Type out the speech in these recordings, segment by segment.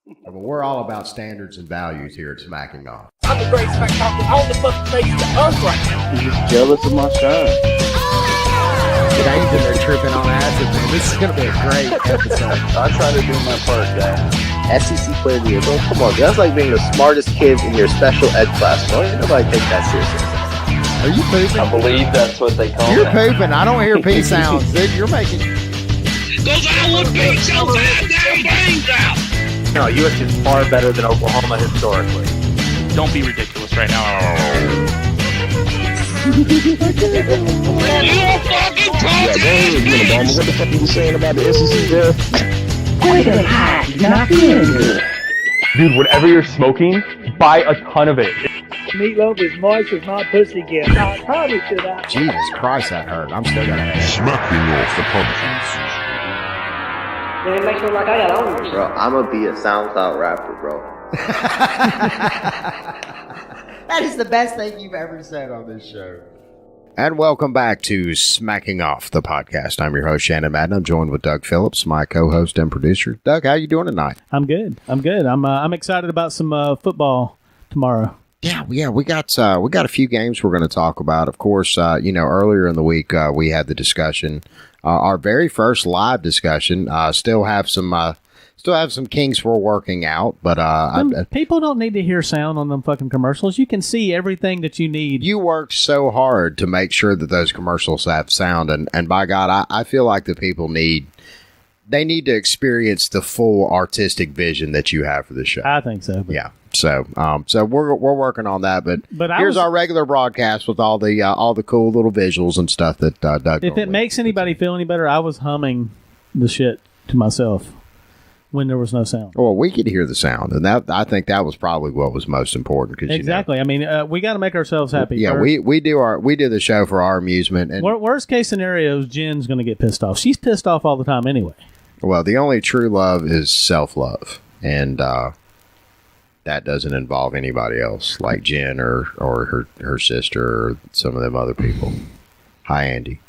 But we're all about standards and values here at Smacking Off. I'm the great smack talker on the fucking face of the earth right now. You're just jealous of my shine. Today's in there tripping on acid, man. This is going to be a great episode. I try to do my part, guys. SEC player of the year, bro. Come on, that's like being the smartest kid in your special ed class. Don't nobody take that seriously. Are you pooping? I believe that's what they call You're it. pooping. I don't hear pee sounds. Dude, you're making... Because I would beat your goddamn brains out. No, USC is far better than Oklahoma historically. Don't be ridiculous right now. You fucking talking. What the fuck are you saying about the SEC, bro? Dude, whatever you're smoking, buy a ton of it. Meatloaf is moist as my pussy gets. I probably should have. Jesus Christ, that hurt. I'm still going to have it. Smacking off the podcast. Bro, I'm gonna be a SoundCloud rapper, bro. That is the best thing you've ever said on this show. And welcome back to Smacking Off the podcast. I'm your host, Shannon Madden. I'm joined with Doug Phillips, my co-host and producer. Doug, how you doing tonight? I'm good. I'm excited about some football tomorrow. Yeah, we got a few games we're going to talk about. Of course, earlier in the week we had the discussion, our very first live discussion. Still have some kinks we're working out, but people don't need to hear sound on them fucking commercials. You can see everything that you need. You worked so hard to make sure that those commercials have sound, and by God, I feel like the people need to experience the full artistic vision that you have for the show. I think so. Yeah. So we're working on that, but here's our regular broadcast with all the cool little visuals and stuff that Doug. If it makes anybody feel any better, I was humming the shit to myself when there was no sound. Well, we could hear the sound, and I think that was probably what was most important. Cause, exactly. I mean, we got to make ourselves happy. Yeah, first. we do the show for our amusement. And worst case scenario is Jen's going to get pissed off. She's pissed off all the time anyway. Well, the only true love is self-love, and that doesn't involve anybody else like Jen or her sister or some of them other people. Hi, Andy.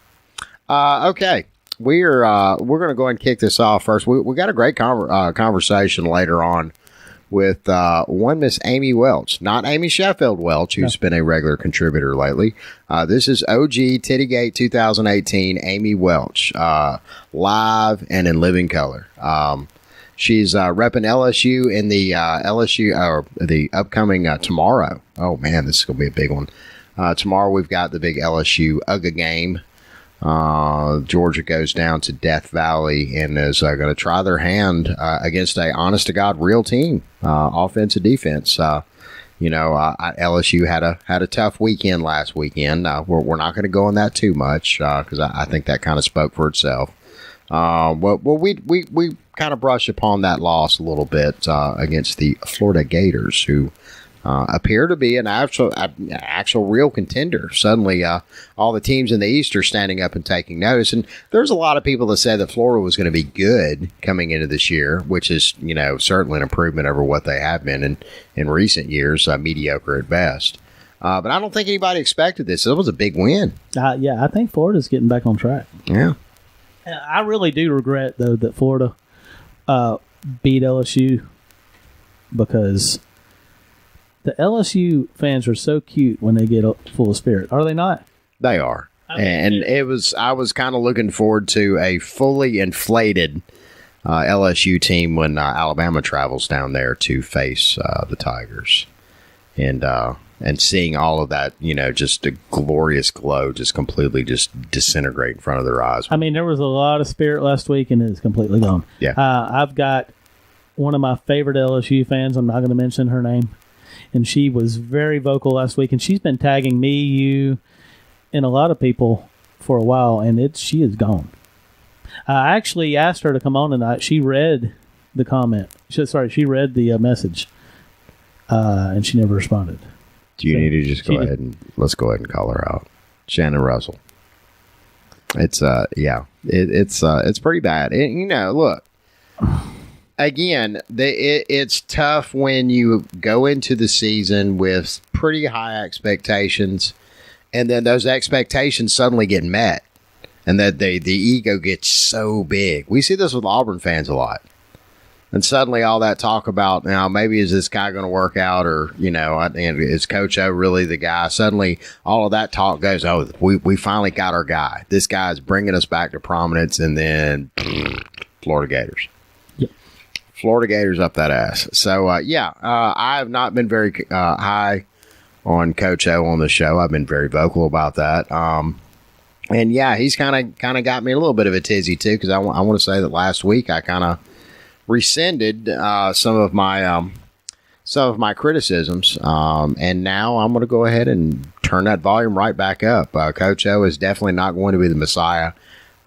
Okay, we're going to go ahead and kick this off first. We got a great conversation later on with one Miss Amy Welch, not Amy Sheffield Welch, who's been a regular contributor lately. This is OG Tittygate 2018 Amy Welch, live and in living color. She's repping LSU in the the upcoming tomorrow. Oh man, this is gonna be a big one. Tomorrow we've got the big LSU UGA game. Georgia goes down to Death Valley and is going to try their hand against a honest to God real team, offense and defense. LSU had a tough weekend last weekend. We're not going to go on that too much because I think that kind of spoke for itself. We kind of brush upon that loss a little bit against the Florida Gators, who appear to be an actual real contender. Suddenly, all the teams in the East are standing up and taking notice. And there's a lot of people that said that Florida was going to be good coming into this year, which is, certainly an improvement over what they have been in recent years, mediocre at best. But I don't think anybody expected this. It was a big win. I think Florida's getting back on track. Yeah. I really do regret, though, that Florida beat LSU because the LSU fans are so cute when they get full of spirit. Are they not? They are. And I was kind of looking forward to a fully inflated LSU team when Alabama travels down there to face the Tigers. And seeing all of that, just a glorious glow just completely just disintegrate in front of their eyes. I mean, there was a lot of spirit last week, and it's completely gone. Yeah. I've got one of my favorite LSU fans. I'm not going to mention her name. And she was very vocal last week, and she's been tagging me, you, and a lot of people for a while, and she is gone. I actually asked her to come on tonight. She read the comment. She read the message, and she never responded. Do you need to just let's go ahead and call her out? Shannon Russell. It's it's pretty bad. Look, again, it's tough when you go into the season with pretty high expectations, and then those expectations suddenly get met, and that the ego gets so big. We see this with Auburn fans a lot. And suddenly all that talk about, now, maybe is this guy going to work out, or, and is Coach O really the guy? Suddenly all of that talk goes, oh, we finally got our guy. This guy's bringing us back to prominence, and then Florida Gators. Yep. Florida Gators up that ass. So, I have not been very high on Coach O on the show. I've been very vocal about that. And, yeah, he's kind of got me a little bit of a tizzy, too, because I want to say that last week I kind of rescinded some of my criticisms, and now I'm going to go ahead and turn that volume right back up. Coach O is definitely not going to be the Messiah.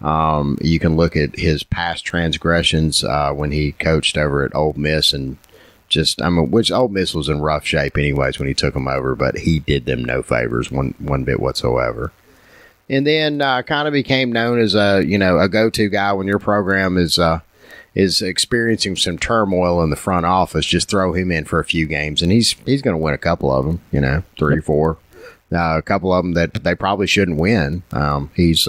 You can look at his past transgressions when he coached over at Ole Miss, and which Ole Miss was in rough shape anyways when he took them over, but he did them no favors one bit whatsoever. And then kind of became known as a go-to guy when your program is experiencing some turmoil in the front office. Just throw him in for a few games, and he's going to win a couple of them, 3 or 4. A couple of them that they probably shouldn't win. He's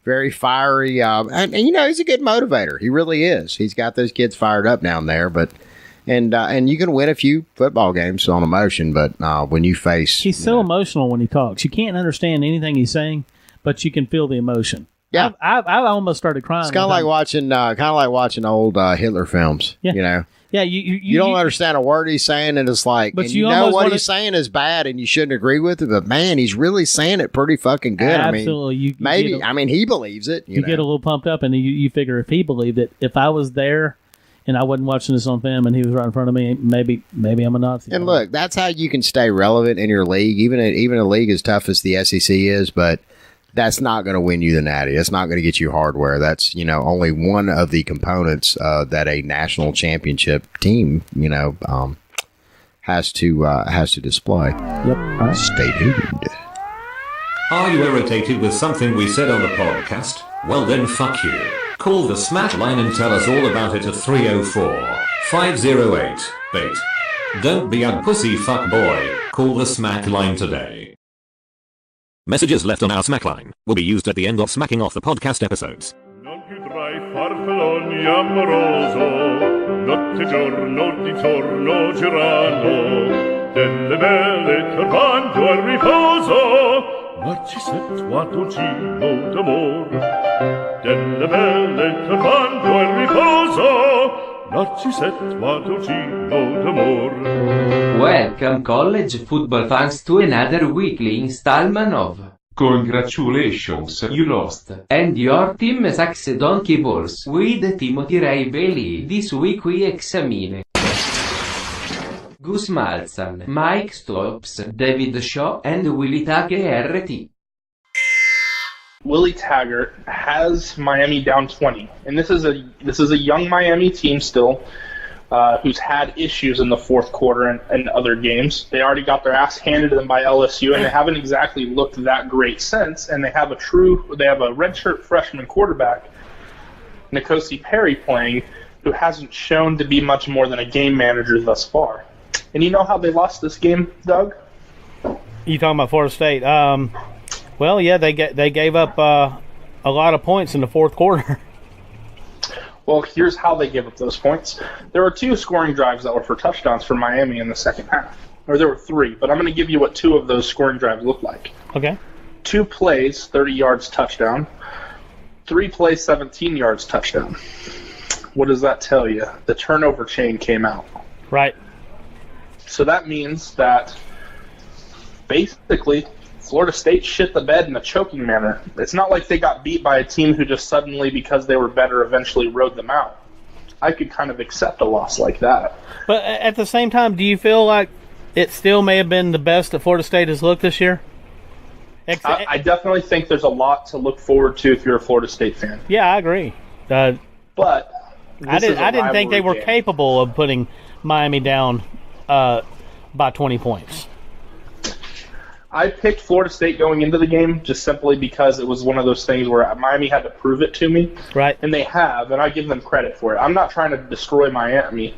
very fiery, and he's a good motivator. He really is. He's got those kids fired up down there, and you can win a few football games on emotion, but when you face... He's so emotional when he talks. You can't understand anything he's saying, but you can feel the emotion. Yeah, I almost started crying. It's kind of like watching old Hitler films. Yeah. Yeah, you don't understand a word he's saying, and it's like, but and you know what he's saying is bad, and you shouldn't agree with it. But man, he's really saying it pretty fucking good. Absolutely, he believes it. You get a little pumped up, and you figure if he believed it, if I was there, and I wasn't watching this on film, and he was right in front of me, maybe I'm a Nazi. And look, that's how you can stay relevant in your league, even a league as tough as the SEC is, but. That's not going to win you the Natty. That's not going to get you hardware. That's, only one of the components that a national championship team, has to display. Yep. All right. Stay tuned. Are you irritated with something we said on the podcast? Well then fuck you. Call the Smack line and tell us all about it at 304-508-BAIT. Don't be a pussy fuck boy. Call the Smack line today. Messages left on our Smack line will be used at the end of Smacking Off the podcast episodes. Non più tra I farfalloni amoroso, notte e giorno di torno girano, delle belle turbando al riposo, Narcisetto d'amor, delle belle turbando al riposo, Narcisetto d'amor. Welcome college football fans to another weekly installment of Congratulations, you lost. And your team sucks donkey balls with Timothy Ray Bailey. This week we examine Gus Malzahn, Mike Stoops, David Shaw, and Willie Taggart. Willie Taggart has Miami down 20, and this is a young Miami team still, who's had issues in the fourth quarter and other games. They already got their ass handed to them by LSU, and they haven't exactly looked that great since. And they have a redshirt freshman quarterback, N'Kosi Perry, playing, who hasn't shown to be much more than a game manager thus far. And you know how they lost this game, Doug? You talking about Florida State? Well, yeah, they gave up a lot of points in the fourth quarter. Well, here's how they gave up those points. There were 2 scoring drives that were for touchdowns for Miami in the second half. Or there were 3, but I'm going to give you what 2 of those scoring drives look like. Okay. 2 plays, 30 yards touchdown. 3 plays, 17 yards touchdown. What does that tell you? The turnover chain came out. Right. So that means that basically Florida State shit the bed in a choking manner. It's not like they got beat by a team who just suddenly, because they were better, eventually rode them out. I could kind of accept a loss like that. But at the same time, do you feel like it still may have been the best that Florida State has looked this year? I definitely think there's a lot to look forward to if you're a Florida State fan. Yeah, I agree. But I didn't think they were capable of putting Miami down by 20 points. I picked Florida State going into the game just simply because it was one of those things where Miami had to prove it to me. Right. And they have, and I give them credit for it. I'm not trying to destroy Miami.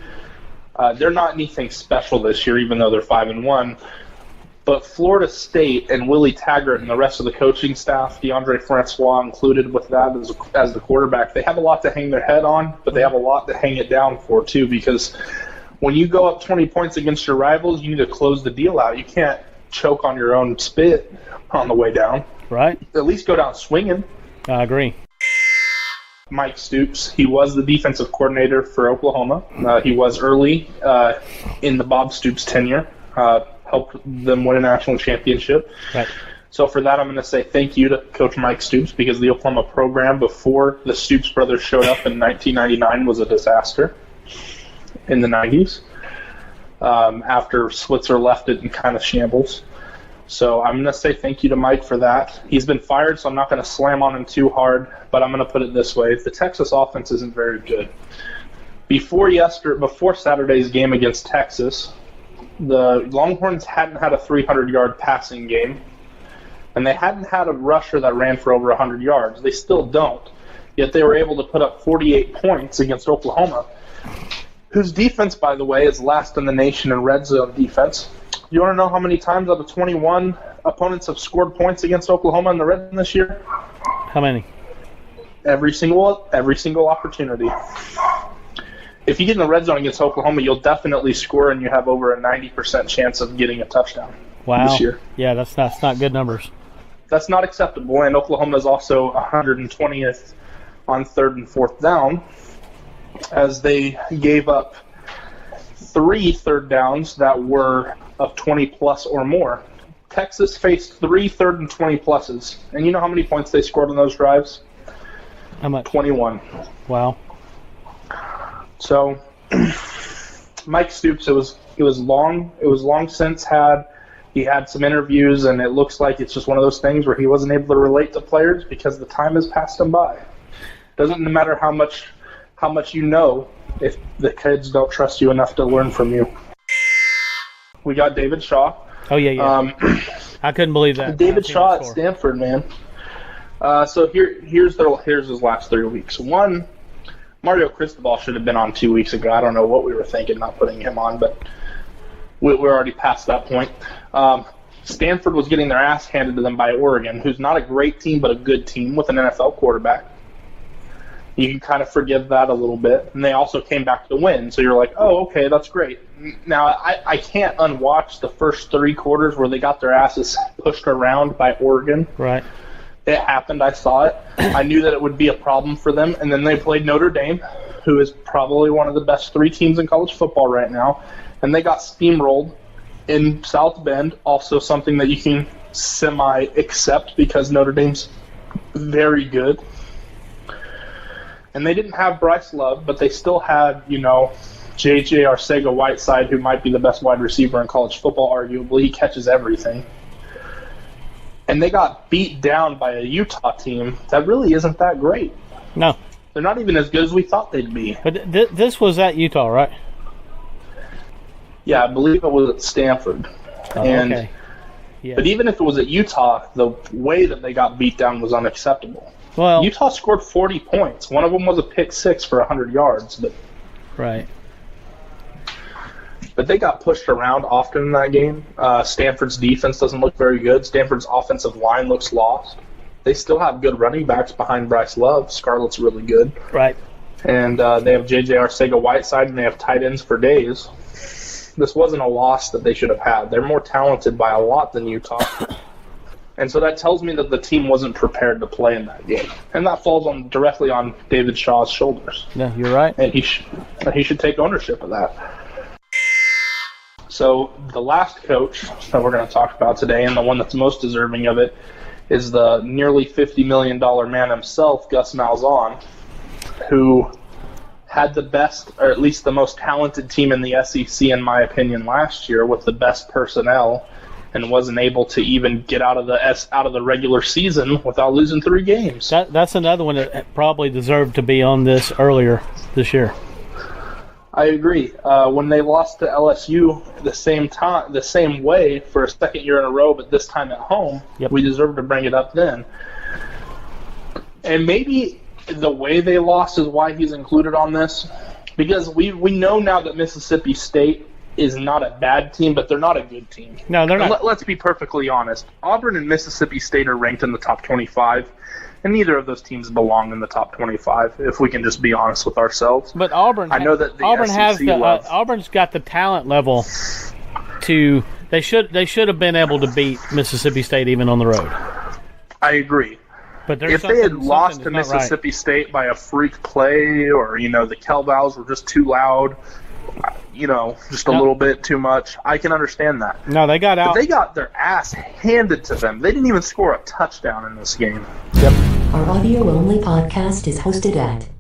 They're not anything special this year, even though they're 5-1. But Florida State and Willie Taggart and the rest of the coaching staff, DeAndre Francois included with that as the quarterback, they have a lot to hang their head on, but they have a lot to hang it down for too, because when you go up 20 points against your rivals, you need to close the deal out. You can't choke on your own spit on the way down. Right. At least go down swinging. I agree. Mike Stoops, he was the defensive coordinator for Oklahoma. He was early in the Bob Stoops tenure. Helped them win a national championship. Right. So for that, I'm going to say thank you to Coach Mike Stoops, because the Oklahoma program before the Stoops brothers showed up in 1999 was a disaster in the 90s after Switzer left it in kind of shambles. So I'm going to say thank you to Mike for that. He's been fired, so I'm not going to slam on him too hard, but I'm going to put it this way. The Texas offense isn't very good. Before Saturday's game against Texas, the Longhorns hadn't had a 300-yard passing game, and they hadn't had a rusher that ran for over 100 yards. They still don't, yet they were able to put up 48 points against Oklahoma, whose defense, by the way, is last in the nation in red zone defense. You want to know how many times out of 21 opponents have scored points against Oklahoma in the red zone this year? How many? Every single opportunity. If you get in the red zone against Oklahoma, you'll definitely score, and you have over a 90% chance of getting a touchdown this year. Yeah, that's not good numbers. That's not acceptable, and Oklahoma is also 120th on 3rd and 4th down, as they gave up 3 third downs that were of 20-plus or more. Texas faced 3 3rd and 20-pluses, and you know how many points they scored on those drives? How much? 21. Wow. So, Mike Stoops, it was long since he had some interviews, and it looks like it's just one of those things where he wasn't able to relate to players because the time has passed him by. Doesn't matter how much you know if the kids don't trust you enough to learn from you. We got David Shaw. Oh yeah. I couldn't believe that. David Shaw at Stanford, man. So here's his last 3 weeks. One, Mario Cristobal should have been on 2 weeks ago. I don't know what we were thinking not putting him on, but we're already past that point. Stanford was getting their ass handed to them by Oregon, who's not a great team but a good team with an NFL quarterback. You can kind of forgive that a little bit. And they also came back to win, so you're like, oh, okay, that's great. Now, I can't unwatch the first 3 quarters where they got their asses pushed around by Oregon. Right. It happened. I saw it. I knew that it would be a problem for them. And then they played Notre Dame, who is probably one of the best 3 teams in college football right now. And they got steamrolled in South Bend, also something that you can semi-accept because Notre Dame's very good. And they didn't have Bryce Love, but they still had, J.J. Arcega-Whiteside, who might be the best wide receiver in college football, arguably. He catches everything. And they got beat down by a Utah team that really isn't that great. No. They're not even as good as we thought they'd be. But this was at Utah, right? Yeah, I believe it was at Stanford. Oh, okay. Yeah. But even if it was at Utah, the way that they got beat down was unacceptable. Well, Utah scored 40 points. One of them was a pick 6 for 100 yards. But right. But they got pushed around often in that game. Stanford's defense doesn't look very good. Stanford's offensive line looks lost. They still have good running backs behind Bryce Love. Scarlett's really good. Right. And they have J.J. Arcega-Whiteside, and they have tight ends for days. This wasn't a loss that they should have had. They're more talented by a lot than Utah. And so that tells me that the team wasn't prepared to play in that game. And that falls directly on David Shaw's shoulders. Yeah, you're right. And he should take ownership of that. So the last coach that we're going to talk about today, and the one that's most deserving of it, is the nearly $50 million man himself, Gus Malzahn, who had the best, or at least the most talented team in the SEC, in my opinion, last year with the best personnel, and wasn't able to even get out of the regular season without losing 3 games. That's another one that probably deserved to be on this earlier this year. I agree. When they lost to LSU the same way for a second year in a row, but this time at home, we deserve to bring it up then. And maybe the way they lost is why he's included on this, because we know now that Mississippi State is not a bad team, but they're not a good team. No, they're not. Let's be perfectly honest. Auburn and Mississippi State are ranked in the top 25, and neither of those teams belong in the top 25. If we can just be honest with ourselves. But Auburn, I know that the Auburn has SEC the Auburn's got the talent level to. They should have been able to beat Mississippi State even on the road. I agree. But if they had lost to Mississippi State by a freak play, or the kettlebells were just too loud, just a little bit too much, I can understand that. No, they got out. But they got their ass handed to them. They didn't even score a touchdown in this game. Yep. Our audio-only podcast is hosted at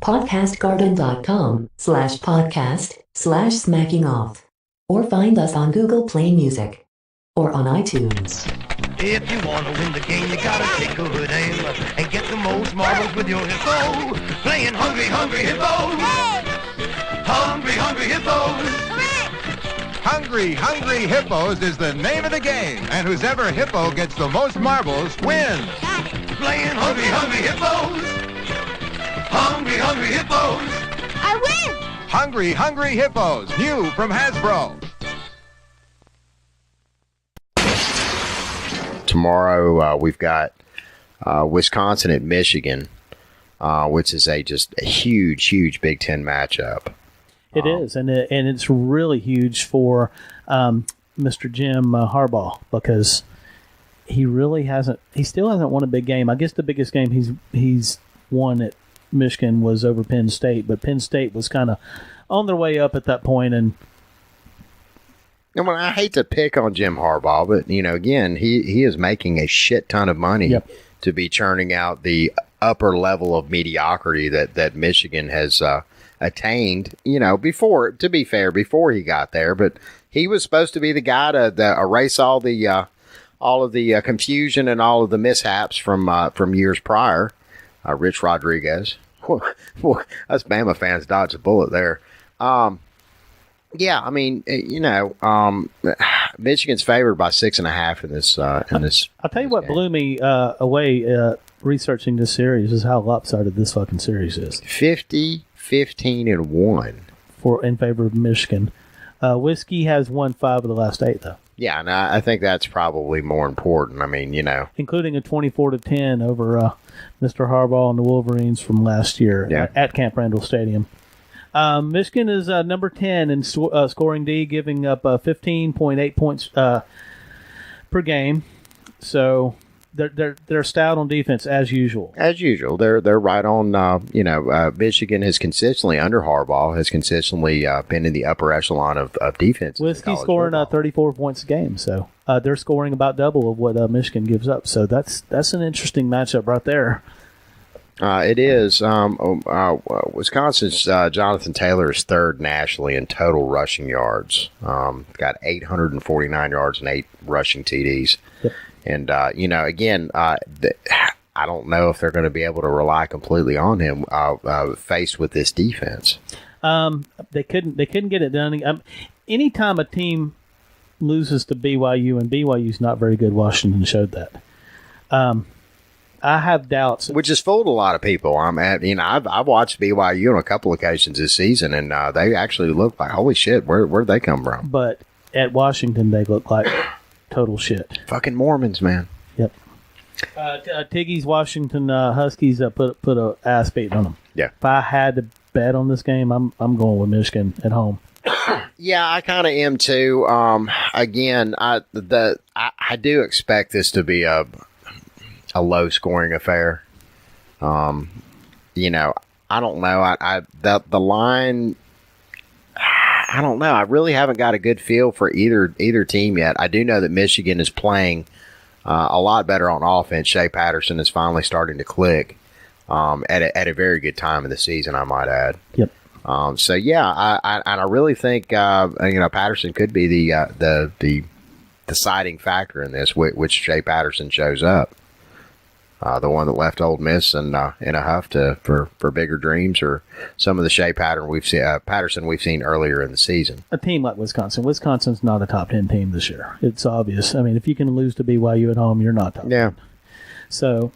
podcastgarden.com/podcast/smackingoff, or find us on Google Play Music or on iTunes. If you want to win the game, you gotta take a good aim and get the most marbles with your hippo. Playing Hungry, Hungry Hippos. Hungry, Hungry Hippos. Hungry, Hungry Hippos is the name of the game, and whoever hippo gets the most marbles wins. Playing Hungry, Hungry Hippos. Hungry, Hungry Hippos. I win! Hungry, Hungry Hippos, new from Hasbro. Tomorrow we've got Wisconsin at Michigan, which is just a huge Big Ten matchup. It is, and it's really huge for Mr. Jim Harbaugh, because he still hasn't won a big game. I guess the biggest game he's won at Michigan was over Penn State, but Penn State was kind of on their way up at that point, and I hate to pick on Jim Harbaugh, but again, he is making a shit ton of money to be churning out the upper level of mediocrity that Michigan has attained. Before, to be fair, before he got there, but he was supposed to be the guy to erase all of the confusion and all of the mishaps from years prior. Rich Rodriguez, us Bama fans dodged a bullet there. Yeah, I mean, Michigan's favored by 6.5 in this. I'll tell you what blew me away researching this series is how lopsided this fucking series is. 50-15-1 in favor of Michigan. Wiscy has won 5 of the last 8, though. Yeah, and I think that's probably more important. I mean, including a 24-10 over Mr. Harbaugh and the Wolverines from last year at Camp Randall Stadium. Michigan is number 10 in scoring D, giving up 15.8 points per game. So they're stout on defense as usual. As usual, they're right on. Michigan has consistently under Harbaugh has consistently been in the upper echelon of defense. Wiscy scoring 34 points a game, so they're scoring about double of what Michigan gives up. So that's an interesting matchup right there. It is. Wisconsin's Jonathan Taylor is third nationally in total rushing yards. Got 849 yards and 8 rushing TDs. Yep. And, again, I don't know if they're going to be able to rely completely on him faced with this defense. They couldn't get it done. Anytime a team loses to BYU, and BYU's not very good, Washington showed that. I have doubts, which has fooled a lot of people. I've watched BYU on a couple occasions this season, and they actually look like holy shit. Where'd they come from? But at Washington, they look like total shit. Fucking Mormons, man. Yep. Tiggy's Washington Huskies put a ass beating on them. Yeah. If I had to bet on this game, I'm going with Michigan at home. Yeah, I kind of am too. Again, I do expect this to be a low scoring affair. I don't know. The line. I don't know. I really haven't got a good feel for either team yet. I do know that Michigan is playing a lot better on offense. Shea Patterson is finally starting to click at a very good time in the season, I might add. Yep. So yeah, I really think Patterson could be the deciding factor in this, which Shea Patterson shows up. The one that left Ole Miss in a huff for bigger dreams, or some of the Shea Patterson we've seen earlier in the season. A team like Wisconsin's not a top 10 team this year. It's obvious. I mean, if you can lose to BYU at home, you're not top 10. So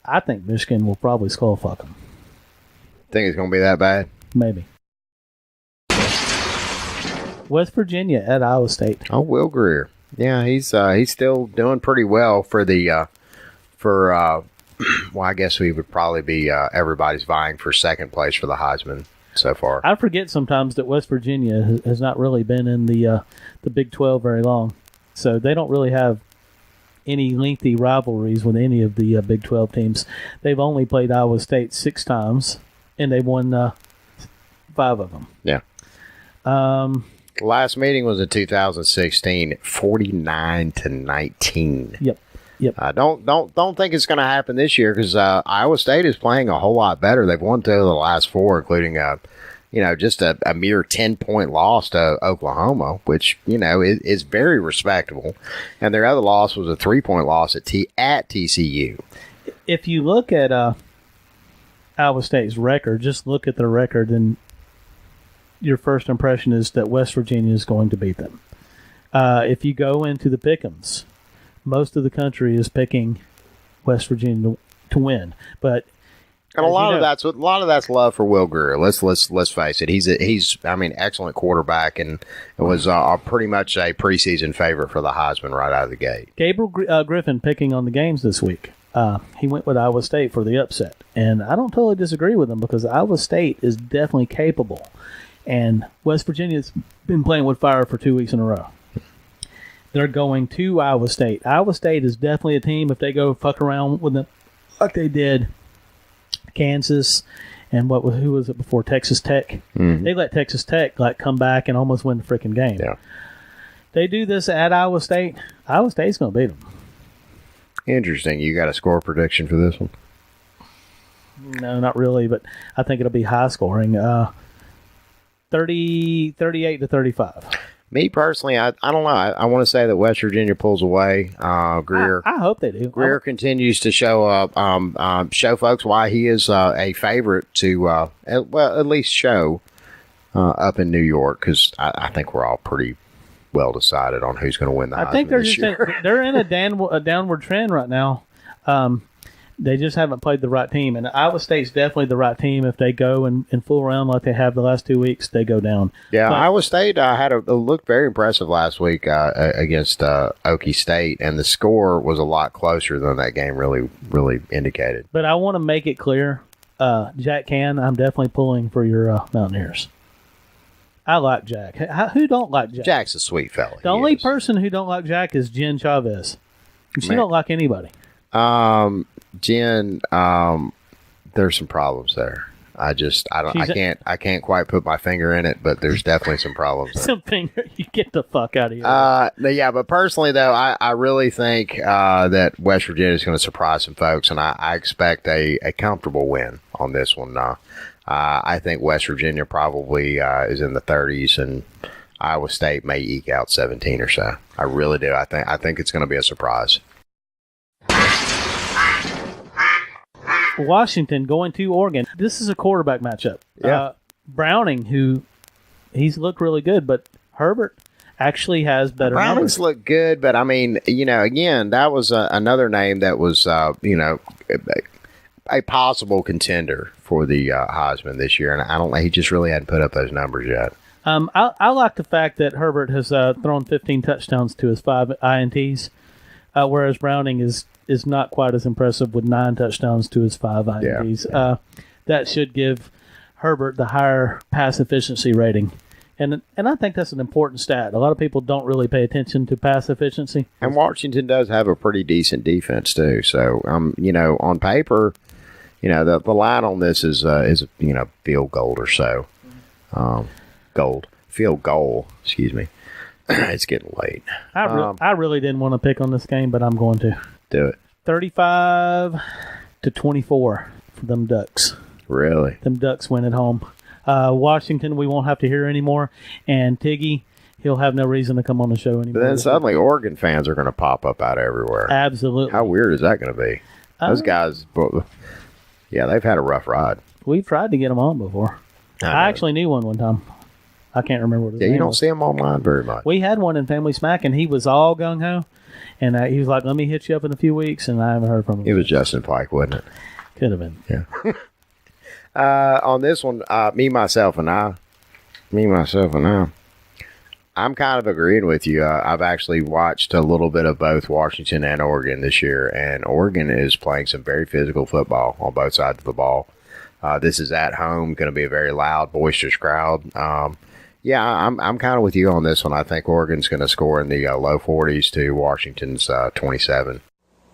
I think Michigan will probably skull fuck them. Think it's going to be that bad? Maybe. West Virginia at Iowa State. Oh, Will Greer. Yeah, he's still doing pretty well for the well, I guess we would probably be everybody's vying for second place for the Heisman so far. I forget sometimes that West Virginia has not really been in the Big 12 very long, so they don't really have any lengthy rivalries with any of the Big 12 teams. They've only played Iowa State 6 times, and they've won 5 of them. Yeah. Last meeting was in 2016, 49-19. Yep. Don't think it's going to happen this year because Iowa State is playing a whole lot better. They've won 2 of the last 4, including just a mere 10-point loss to Oklahoma, which is very respectable. And their other loss was a 3-point loss at TCU. If you look at Iowa State's record, just look at their record, and your first impression is that West Virginia is going to beat them. If you go into the pick'ems, most of the country is picking West Virginia to win, but and a lot of that's love for Will Greer. Let's face it. He's excellent quarterback, and it was pretty much a preseason favorite for the Heisman right out of the gate. Gabriel Griffin picking on the games this week. He went with Iowa State for the upset, and I don't totally disagree with him because Iowa State is definitely capable, and West Virginia's been playing with fire for 2 weeks in a row. They're going to Iowa State. Iowa State is definitely a team if they go fuck around with them like they did Kansas and who was it before, Texas Tech? Mm-hmm. They let Texas Tech come back and almost win the freaking game. Yeah. They do this at Iowa State. Iowa State's going to beat them. Interesting. You got a score prediction for this one? No, not really, but I think it'll be high scoring. 38-35. Me personally, I don't know. I want to say that West Virginia pulls away. Greer. I hope they do. Greer continues to show up, show folks why he is a favorite to, at least show up in New York, because I think we're all pretty well decided on who's going to win the Heisman. I think they're in a downward trend right now. They just haven't played the right team, and Iowa State's definitely the right team. If they go and fool around like they have the last 2 weeks, they go down. Yeah, but Iowa State had a looked very impressive last week against Okie State, and the score was a lot closer than that game really indicated. But I want to make it clear, Jack Can, I'm definitely pulling for your Mountaineers. I like Jack. Who don't like Jack? Jack's a sweet fella. The only person who don't like Jack is Jen Chavez. She don't like anybody. Jen, there's some problems there. I can't quite put my finger in it, but there's definitely some problems there. You get the fuck out of here. Yeah, but personally though, I really think that West Virginia is going to surprise some folks, and I expect a comfortable win on this one. I think West Virginia probably is in the 30s, and Iowa State may eke out 17 or so. I really do. I think it's going to be a surprise. Washington going to Oregon. This is a quarterback matchup. Yeah. Browning, he's looked really good, but Herbert actually has better Browning's numbers. Look good, but I mean, again, that was another name that was, a possible contender for the Heisman this year, and I don't know, he just really hadn't put up those numbers yet. I like the fact that Herbert has thrown 15 touchdowns to his 5 INTs, whereas Browning is not quite as impressive with 9 touchdowns to his 5 INTs. Yeah. That should give Herbert the higher pass efficiency rating. And I think that's an important stat. A lot of people don't really pay attention to pass efficiency. And Washington does have a pretty decent defense too. So, on paper, the line on this is field goal or so. Field goal, excuse me. It's getting late. I really didn't want to pick on this game, but I'm going to. Do it. 35-24 for them Ducks. Really? Them Ducks win at home. Washington, we won't have to hear anymore. And Tiggy, he'll have no reason to come on the show anymore. But then suddenly Oregon fans are going to pop up out everywhere. Absolutely. How weird is that going to be? Those guys, they've had a rough ride. We've tried to get them on before. I actually knew one time. I can't remember what his name was. You don't see them online very much. We had one in Family Smack, and he was all gung-ho. And he was like, let me hit you up in a few weeks, and I haven't heard from him. It was Justin Pike, wasn't it? Could have been. Yeah. On this one, me, myself, and I. I'm kind of agreeing with you. I've actually watched a little bit of both Washington and Oregon this year, and Oregon is playing some very physical football on both sides of the ball. This is at home, going to be a very loud, boisterous crowd. Yeah, I'm kind of with you on this one. I think Oregon's going to score in the low 40s to Washington's 27.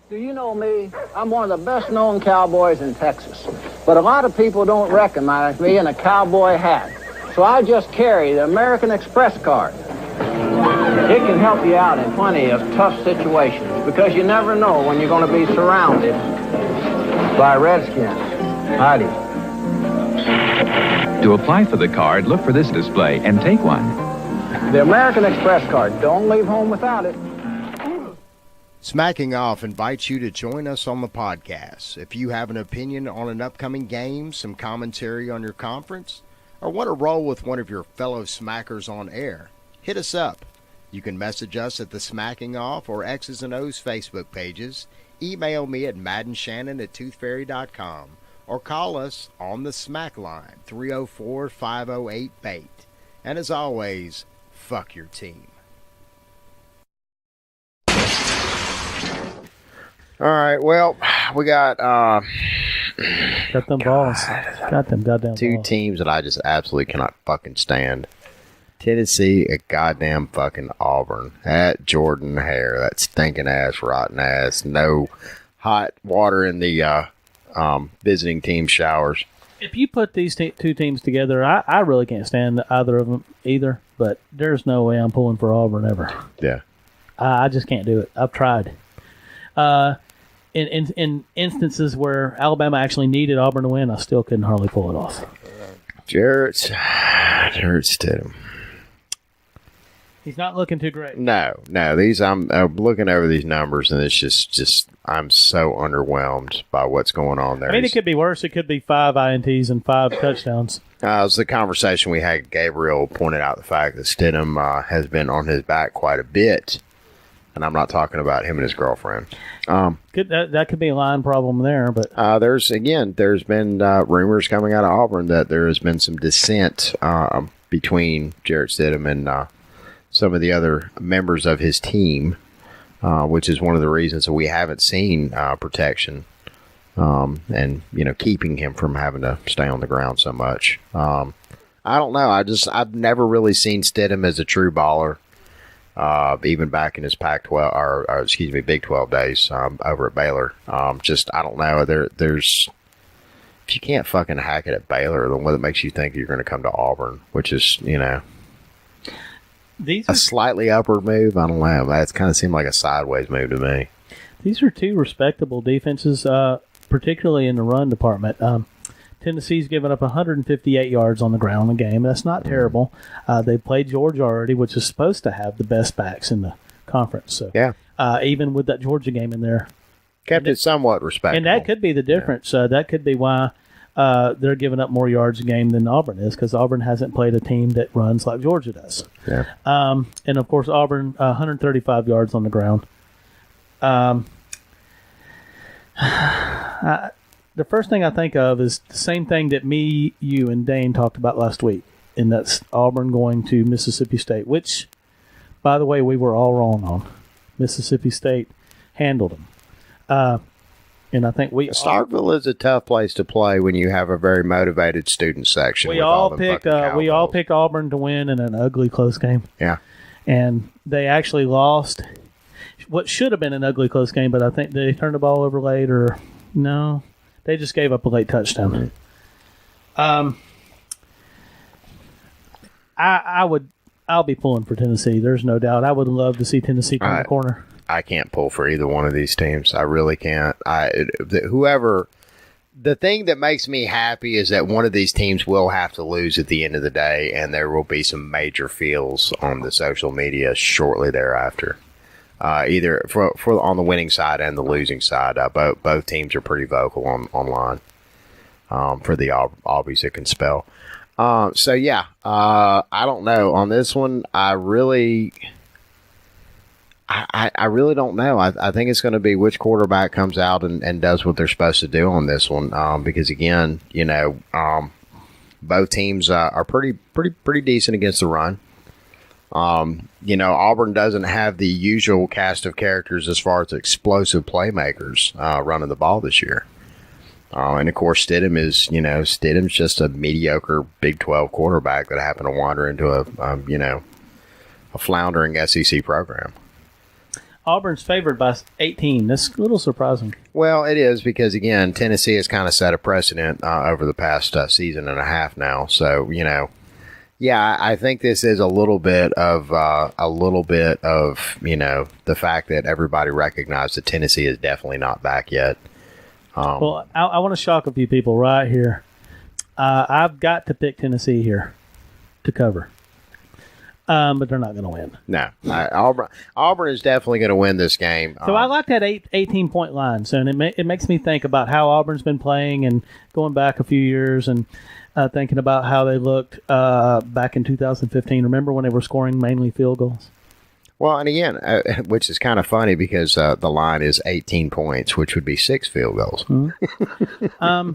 Do you know me? I'm one of the best-known cowboys in Texas. But a lot of people don't recognize me in a cowboy hat. So I just carry the American Express card. It can help you out in plenty of tough situations because you never know when you're going to be surrounded by redskins. Howdy. To apply for the card, look for this display and take one. The American Express card. Don't leave home without it. Smacking Off invites you to join us on the podcast. If you have an opinion on an upcoming game, some commentary on your conference, or want to roll with one of your fellow smackers on air, hit us up. You can message us at the Smacking Off or X's and O's Facebook pages, email me at maddenshannon@toothfairy.com, or call us on the Smack Line, 304-508-BAIT. And as always, fuck your team. All right, well, we got them balls. Got them goddamn two balls. teams that I just absolutely cannot fucking stand. Tennessee at goddamn fucking Auburn. At Jordan Hare, that stinking ass, rotten ass, no hot water in the visiting team showers. If you put these two teams together, I really can't stand either of them either, but there's no way I'm pulling for Auburn ever. Yeah. I just can't do it. I've tried. In instances where Alabama actually needed Auburn to win, I still couldn't hardly pull it off. Jarrett Stidham. He's not looking too great. No. These I'm looking over these numbers, and it's just I'm so underwhelmed by what's going on there. I mean, it could be worse. It could be 5 INTs and 5 touchdowns. It was the conversation we had. Gabriel pointed out the fact that Stidham has been on his back quite a bit, and I'm not talking about him and his girlfriend. That could be a line problem there, but there's been rumors coming out of Auburn that there has been some dissent between Jarrett Stidham and some of the other members of his team, which is one of the reasons that we haven't seen protection and keeping him from having to stay on the ground so much. I don't know. I've never really seen Stidham as a true baller. Even back in his Pac-12 or Big 12 days over at Baylor. I don't know. There's if you can't fucking hack it at Baylor, then what makes you think you're going to come to Auburn, which is a slightly upward move. I don't know. That's kind of seemed like a sideways move to me. These are two respectable defenses, particularly in the run department. Tennessee's given up 158 yards on the ground in the game. That's not terrible. They played Georgia already, which is supposed to have the best backs in the conference. So yeah, even with that Georgia game in there, kept it somewhat respectable. And that could be the difference. Yeah. That could be why they're giving up more yards a game than Auburn is, because Auburn hasn't played a team that runs like Georgia does. Yeah. And of course, Auburn 135 yards on the ground. The first thing I think of is the same thing that me, you, and Dane talked about last week, and that's Auburn going to Mississippi State, which, by the way, we were all wrong on. Mississippi State handled them. And I think Starkville is a tough place to play when you have a very motivated student section. We all picked Auburn to win in an ugly close game. Yeah. And they actually lost what should have been an ugly close game, but I think they turned the ball over late, or no. They just gave up a late touchdown. I'll be pulling for Tennessee. There's no doubt. I would love to see Tennessee turn the corner. I can't pull for either one of these teams. I really can't. The thing that makes me happy is that one of these teams will have to lose at the end of the day, and there will be some major feels on the social media shortly thereafter. Either for on the winning side and the losing side. Both teams are pretty vocal online for the Aubies that can spell. I don't know. On this one, I really don't know. I think it's going to be which quarterback comes out and does what they're supposed to do on this one. Because again, both teams are pretty decent against the run. Auburn doesn't have the usual cast of characters as far as explosive playmakers running the ball this year. And of course, Stidham's just a mediocre Big 12 quarterback that happened to wander into a floundering SEC program. Auburn's favored by 18. That's a little surprising. Well, it is because, again, Tennessee has kind of set a precedent over the past season and a half now. So, yeah, I think this is a little bit of the fact that everybody recognized that Tennessee is definitely not back yet. Well, I want to shock a few people right here. I've got to pick Tennessee here to cover. But they're not going to win. No. Auburn is definitely going to win this game. So I like that 18-point line. So it makes me think about how Auburn's been playing and going back a few years and thinking about how they looked back in 2015. Remember when they were scoring mainly field goals? Well, and again, which is kind of funny because the line is 18 points, which would be 6 field goals. Mm-hmm.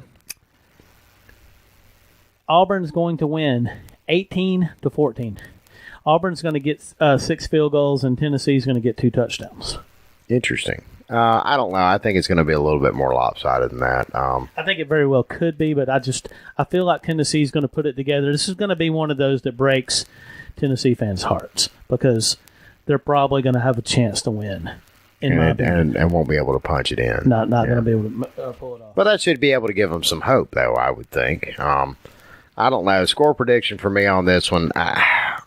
Auburn's going to win 18-14. Auburn's going to get 6 field goals, and Tennessee's going to get 2 touchdowns. Interesting. I don't know. I think it's going to be a little bit more lopsided than that. I think it very well could be, but I feel like Tennessee's going to put it together. This is going to be one of those that breaks Tennessee fans' hearts because they're probably going to have a chance to win. And won't be able to punch it in. Not going to be able to pull it off. But that should be able to give them some hope, though, I would think. I don't know. Score prediction for me on this one,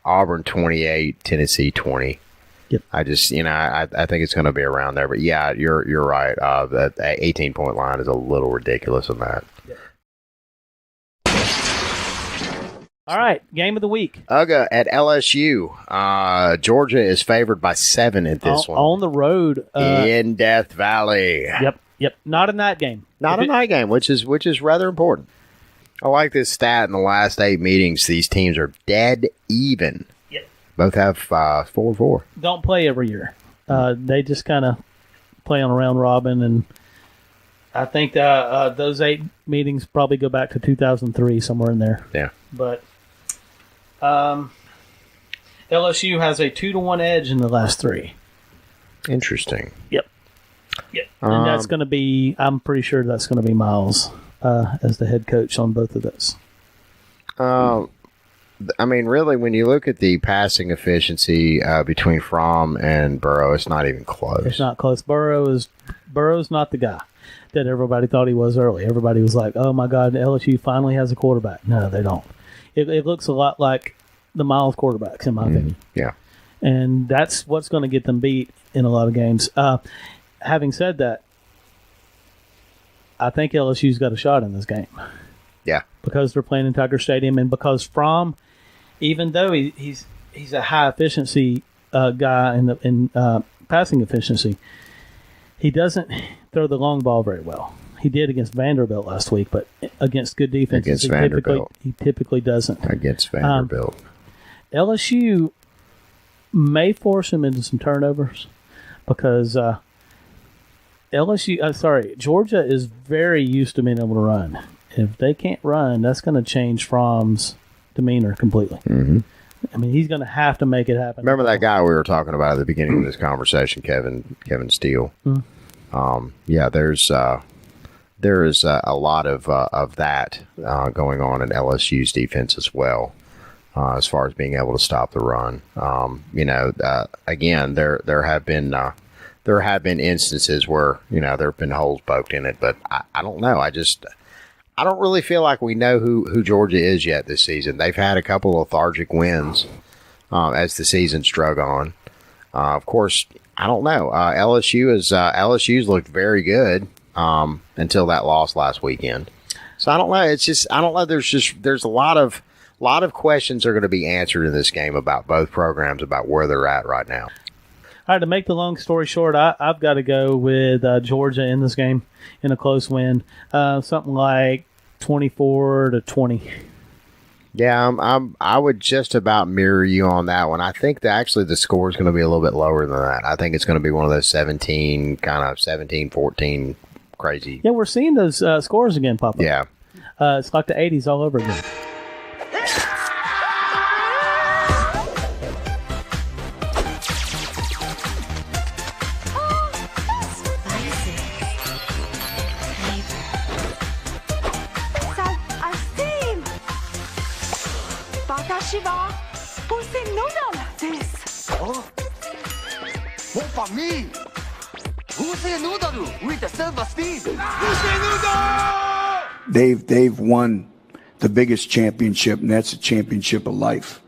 Auburn 28, Tennessee 20. Yep. I just, I think it's going to be around there. But, yeah, you're right. That 18-point line is a little ridiculous in that. Yep. All right, game of the week. UGA at LSU. Georgia is favored by 7 at this one. On the road. In Death Valley. Yep. Not a night game. Not a night game, which is rather important. I like this stat. In the last 8 meetings, these teams are dead even. Yep. Both have 4-4. Don't play every year. They just kind of play on a round robin, and I think those 8 meetings probably go back to 2003, somewhere in there. Yeah. But LSU has a 2-1 edge in the last 3. Interesting. Yep. And that's going to be, I'm pretty sure that's going to be Miles as the head coach on both of those. Really, when you look at the passing efficiency between Fromm and Burrow, it's not even close. It's not close. Burrow's not the guy that everybody thought he was early. Everybody was like, oh my God, LSU finally has a quarterback. No, they don't. It looks a lot like the Miles quarterbacks, in my opinion. Yeah. And that's what's going to get them beat in a lot of games. Having said that, I think LSU's got a shot in this game. Yeah. Because they're playing in Taggart Stadium and because Fromm, even though he's a high efficiency guy in passing efficiency, he doesn't throw the long ball very well. He did against Vanderbilt last week, but against good defenses, he typically doesn't. Against Vanderbilt. LSU may force him into some turnovers because Georgia is very used to being able to run. If they can't run, that's going to change Fromm's demeanor completely. Mm-hmm. I mean, he's going to have to make it happen. Remember that guy we were talking about at the beginning of this conversation, Kevin Steele? Mm-hmm. There is a lot of that going on in LSU's defense as well, as far as being able to stop the run. Again, there have been instances where there have been holes poked in it, but I don't know. I don't really feel like we know who Georgia is yet this season. They've had a couple of lethargic wins as the season's drug on. Of course, I don't know. LSU's looked very good until that loss last weekend. So I don't know. I don't know. There's a lot of questions are going to be answered in this game about both programs, about where they're at right now. All right, to make the long story short, I've got to go with Georgia in this game in a close win, something like 24-20. Yeah, I would just about mirror you on that one. I think that actually the score is going to be a little bit lower than that. I think it's going to be one of those 17-14 crazy. Yeah, we're seeing those scores again pop up. Yeah. It's like the 80s all over again. Who's the noodle? This. Oh. Bon famille. Who's the noodle with the silver spoon? Who's the noodle? They've won the biggest championship, and that's a championship of life.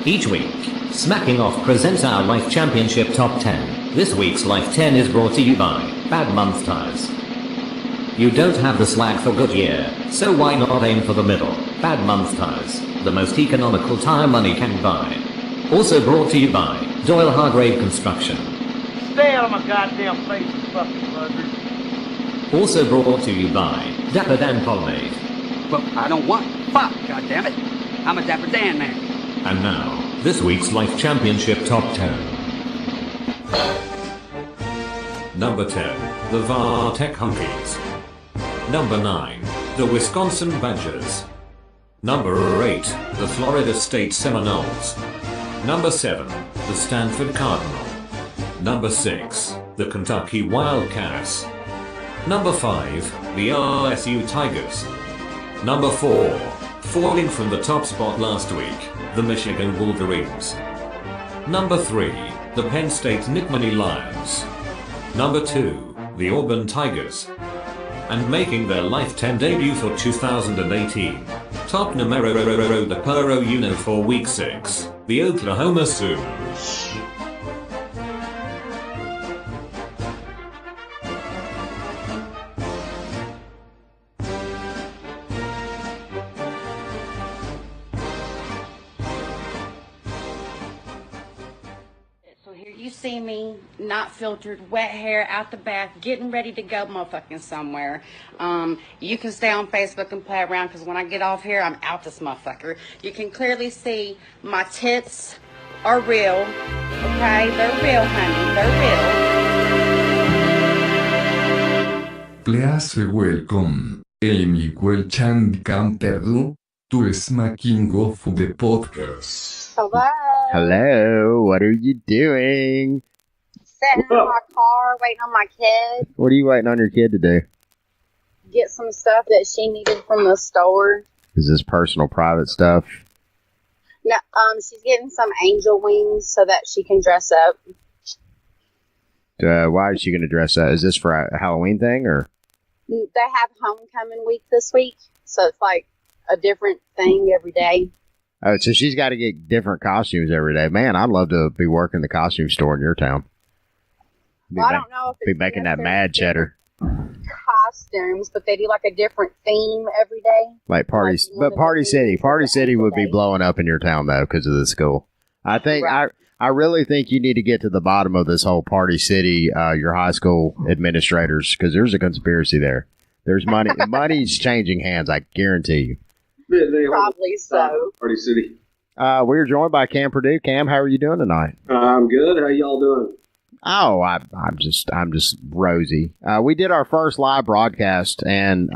Each week, Smacking Off presents our Life Championship Top 10. This week's Life 10 is brought to you by Bad Month Tires. You don't have the slag for Goodyear, so why not aim for the middle? Bad Month Tires, the most economical tire money can buy. Also brought to you by Doyle Hargrave Construction. Stay out of my goddamn face, you fucking buzzard. Also brought to you by Dapper Dan Pollinade. Well, I don't want fuck, goddammit. I'm a Dapper Dan man. And now, this week's Life Championship Top 10. Number 10, the Vartech Humpies. Number 9, the Wisconsin Badgers. Number 8, the Florida State Seminoles. Number 7, the Stanford Cardinal. Number 6, the Kentucky Wildcats. Number 5, the LSU Tigers. Number 4, falling from the top spot last week, the Michigan Wolverines. Number 3, the Penn State Nittany Lions. Number 2, the Auburn Tigers. And making their Life 10 debut for 2018, top numero de Puro Uno for Week 6, the Oklahoma Sooners. You see me, not filtered, wet hair, out the bath, getting ready to go motherfucking somewhere. You can stay on Facebook and play around, because when I get off here, I'm out this motherfucker. You can clearly see my tits are real, okay? They're real, honey. They're real. Please welcome Amy Welch Cam Perdue to Smacking Off the podcast. Hello. Hello, what are you doing? Sitting in my car, waiting on my kid. What are you waiting on your kid to do? Get some stuff that she needed from the store. Is this personal, private stuff? No, she's getting some angel wings so that she can dress up. Why is she going to dress up? Is this for a Halloween thing, or? They have homecoming week this week, so it's like a different thing every day. Oh, so she's got to get different costumes every day. Man, I'd love to be working the costume store in your town. Well, I don't know if it's be making that mad cheddar. Costumes, but they do like a different theme every day. Like parties, but Party City would be blowing up in your town though because of the school. I think I really think you need to get to the bottom of this whole Party City, your high school administrators, because there's a conspiracy there. There's money. Money's changing hands. I guarantee you. Probably so. Party City. We're joined by Cam Perdue. Cam, how are you doing tonight? I'm good. How y'all doing? Oh, I'm just rosy. We did our first live broadcast, and